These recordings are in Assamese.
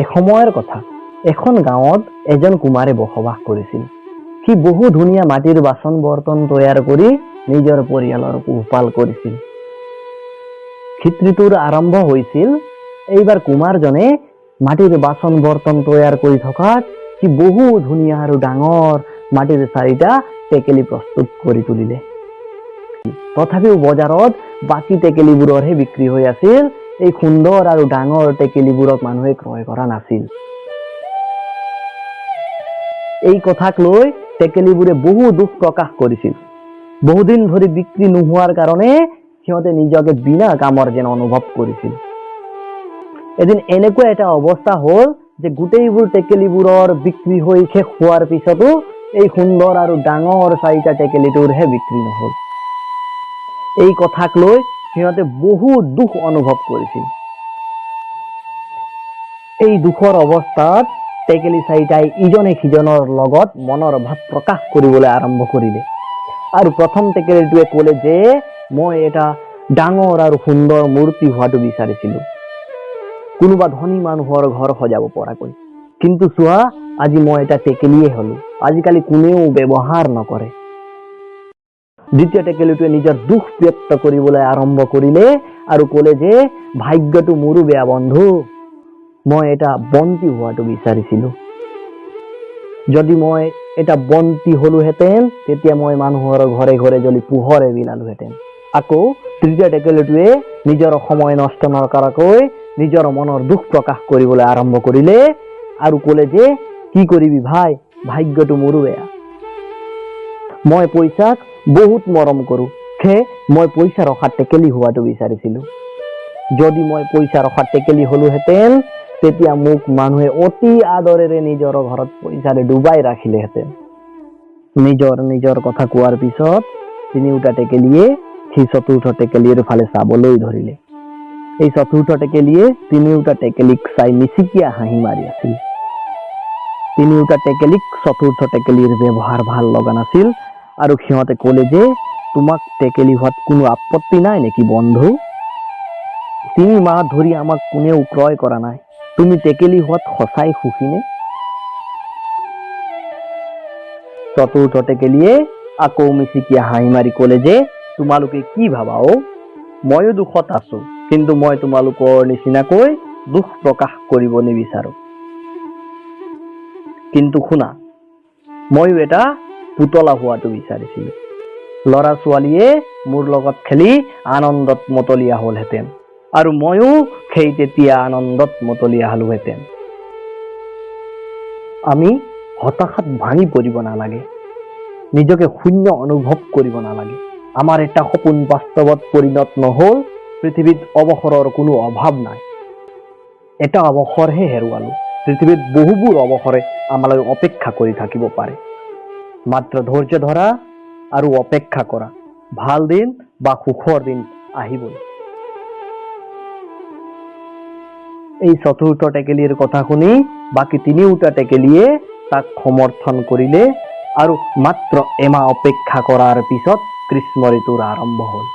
এসময়ৰ কথা। এখন গাঁৱত এজন কুমাৰে বসবাস কৰিছিল। সি বহু ধুনীয়া মাটিৰ বাচন বৰ্তন তৈয়াৰ কৰি নিজৰ পৰিয়ালৰ পোহপাল কৰিছিল। শীত ঋতুৰ আৰম্ভ হৈছিল। এইবাৰ কুমাৰজনে মাটিৰ বাচন বৰ্তন তৈয়াৰ কৰি থকাত সি বহু ধুনীয়া আৰু ডাঙৰ মাটিৰ 4টা টেকেলি প্ৰস্তুত কৰি তুলিলে। তথাপিও বজাৰত বাকী টেকেলিবোৰহে বিক্ৰী হৈ আছিল। এই সুন্দৰ আৰু ডাঙৰ টেকেলিবোৰক মানুহে ক্ৰয় কৰা নাছিল। এই কথাক লৈ টেকেলিবোৰে বহু দুখ প্ৰকাশ কৰিছিল। বহুদিন ধৰি বিক্ৰী নোহোৱাৰ কাৰণে সিহঁতে নিজকে বিনা কামৰ যেন অনুভৱ কৰিছিল। এদিন এনেকুৱা এটা অৱস্থা হ'ল যে গোটেইবোৰ টেকেলিবোৰৰ বিক্ৰী হৈ শেষ হোৱাৰ পিছতো এই সুন্দৰ আৰু ডাঙৰ 4টা টেকেলিটোৰহে বিক্ৰী নহ'ল। এই কথাক লৈ সিহঁতে বহু দুখ অনুভৱ কৰিছিল। এই দুখৰ অৱস্থাত টেকেলি 4টাই ইজনে সিজনৰ লগত মনৰ ভাৱ প্ৰকাশ কৰিবলৈ আৰম্ভ কৰিলে। আৰু প্ৰথম টেকেলিটোৱে ক'লে যে মই এটা ডাঙৰ আৰু সুন্দৰ মূৰ্তি হোৱাটো বিচাৰিছিলো, কোনোবা ধনী মানুহৰ ঘৰ সজাব পৰাকৈ। কিন্তু চোৱা, আজি মই এটা টেকেলিয়ে হলো, আজিকালি কোনেও ব্যৱহাৰ নকৰে। দ্বিতীয় টেকেলিটোৱে নিজৰ দুখ ব্যক্ত কৰিবলৈ আৰম্ভ কৰিলে আৰু ক'লে যে ভাগ্যটো মোৰো বেয়া বন্ধু, মই এটা বন্তি হোৱাটো বিচাৰিছিলো। যদি মই এটা বন্তি হলোহেঁতেন তেতিয়া মই মানুহৰ ঘৰে ঘৰে জ্বলি পোহৰে বিলালোহেঁতেন। আকৌ তৃতীয় টেকেলিটোৱে নিজৰ সময় নষ্ট নকৰাকৈ নিজৰ মনৰ দুখ প্ৰকাশ কৰিবলৈ আৰম্ভ কৰিলে আৰু ক'লে যে কি কৰিবি ভাই, ভাগ্যটো মোৰো বেয়া। মই পইচাক বহুত মৰম কৰো, সেয়ে মই পইচা ৰখা টেকেলি হোৱাটো বিচাৰিছিলো। যদি মই পইচা ৰখা টেকেলি হলোহেঁতেন তেতিয়া মোক মানুহে অতি আদৰেৰে নিজৰ ঘৰত পইচাৰে ডুবাই ৰাখিলেহেঁতেন। নিজৰ কথা কোৱাৰ পিছত 3টা টেকেলিয়ে সেই 4ৰ্থ টেকেলিৰ ফালে চাবলৈ ধৰিলে। এই 4ৰ্থ টেকেলিয়ে 3টা টেকেলিক চাই মিচিকিয়া হাঁহি মাৰি আছিল। 3টা টেকেলিক 4ৰ্থ টেকেলিৰ ব্যৱহাৰ ভাল লগা নাছিল আৰু সিহঁতে ক'লে যে তোমাক টেকেলি হোৱাত কোনো আপত্তি নাই নেকি বন্ধু? 3 মাহ ধৰি আমাক কোনেও ক্ৰয় কৰা নাই, তুমি টেকেলি হোৱাত সঁচাই সুখী নে? 4ৰ্থ টেকেলিয়ে আকৌ মিচিকিয়া হাঁহি মাৰি ক'লে যে তোমালোকে কি ভাবা অ? ময়ো দুখত আছো, কিন্তু মই তোমালোকৰ নিচিনাকৈ দুখ প্ৰকাশ কৰিব নিবিচাৰো। কিন্তু শুনা, ময়ো এটা পুতলা হোৱাটো বিচাৰিছিলো। ল'ৰা ছোৱালীয়ে মোৰ লগত খেলি আনন্দত মতলীয়া হ'লহেঁতেন আৰু ময়ো সেই তেতিয়া আনন্দত মতলীয়া হলোহেঁতেন। আমি হতাশাত ভাঙি পৰিব নালাগে, নিজকে শূন্য অনুভৱ কৰিব নালাগে। আমাৰ এটা সপোন বাস্তৱত পৰিণত নহ'ল, পৃথিৱীত অৱসৰৰ কোনো অভাৱ নাই। এটা অৱসৰহে হেৰুৱালো, পৃথিৱীত বহুবোৰ অৱসৰে আমালৈ অপেক্ষা কৰি থাকিব পাৰে। মাত্ৰ ধৈৰ্য ধৰা আৰু অপেক্ষা কৰা, ভাল দিন বা সুখৰ দিন আহিবই। এই 4ৰ্থ টেকেলিৰ কথা শুনি বাকী 3টা টেকেলিয়ে তাক সমৰ্থন কৰিলে আৰু মাত্ৰ এমাহ অপেক্ষা কৰাৰ পিছত গ্ৰীষ্ম ঋতুৰ আৰম্ভ হ'ল।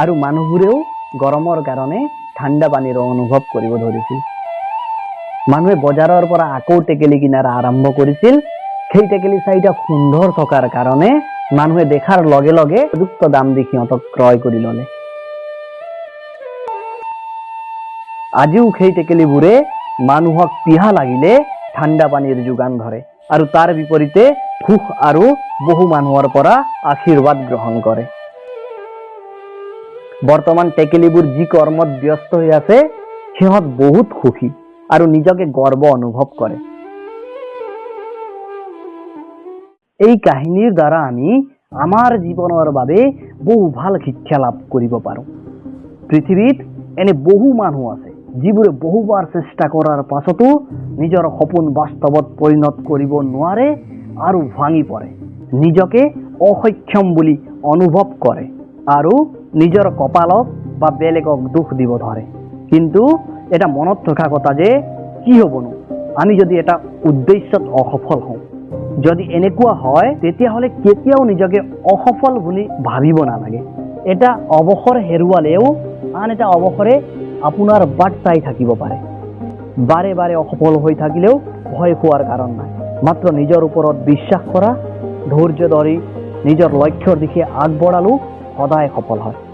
আৰু মানুহবোৰেও গৰমৰ কাৰণে ঠাণ্ডা পানীৰ অনুভৱ কৰিব ধৰিছিল। মানুহে বজাৰৰ পৰা আকৌ টেকেলি কিনাৰ আৰম্ভ কৰিছিল। সেই টেকেলি 4টা সুন্দৰ থকাৰ কাৰণে মানুহে দেখাৰ লগে লগে উপযুক্ত দাম দি সিহঁতক ক্ৰয় কৰি ল'লে। আজিও সেই টেকেলিবোৰে মানুহক পিহা লাগিলে ঠাণ্ডা পানীৰ যোগান ধৰে আৰু তাৰ বিপৰীতে সুখ আৰু বহু মানুহৰ পৰা আশীৰ্বাদ গ্ৰহণ কৰে। বৰ্তমান টেকেলিবোৰ যি কৰ্মত ব্যস্ত হৈ আছে সিহঁত বহুত সুখী আৰু নিজকে গৰ্ব অনুভৱ কৰে। এই কাহিনীৰ দ্বাৰা আমি আমাৰ জীৱনৰ বাবে বহু ভাল শিক্ষা লাভ কৰিব পাৰোঁ। পৃথিৱীত এনে বহু মানুহ আছে যিবোৰে বহুবাৰ চেষ্টা কৰাৰ পাছতো নিজৰ সপোন বাস্তৱত পৰিণত কৰিব নোৱাৰে আৰু ভাঙি পৰে, নিজকে অসক্ষম বুলি অনুভৱ কৰে আৰু নিজৰ কপালক বা বেলেগক দুখ দিব ধৰে। কিন্তু এটা মনত ৰখা কথা যে কি হ'বনো আমি যদি এটা উদ্দেশ্যত অসফল হওঁ। যদি এনেকুৱা হয় তেতিয়াহ'লে কেতিয়াও নিজকে অসফল বুলি ভাবিব নালাগে। এটা অৱসৰ হেৰুৱালেও আন এটা অৱসৰে আপোনাৰ বাট চাই থাকিব পাৰে। বাৰে বাৰে অসফল হৈ থাকিলেও ভয় খোৱাৰ কাৰণ নাই। মাত্ৰ নিজৰ ওপৰত বিশ্বাস কৰা, ধৈৰ্য ধৰি নিজৰ লক্ষ্যৰ দিশে আগবঢ়ালো সদায় সফল হয়।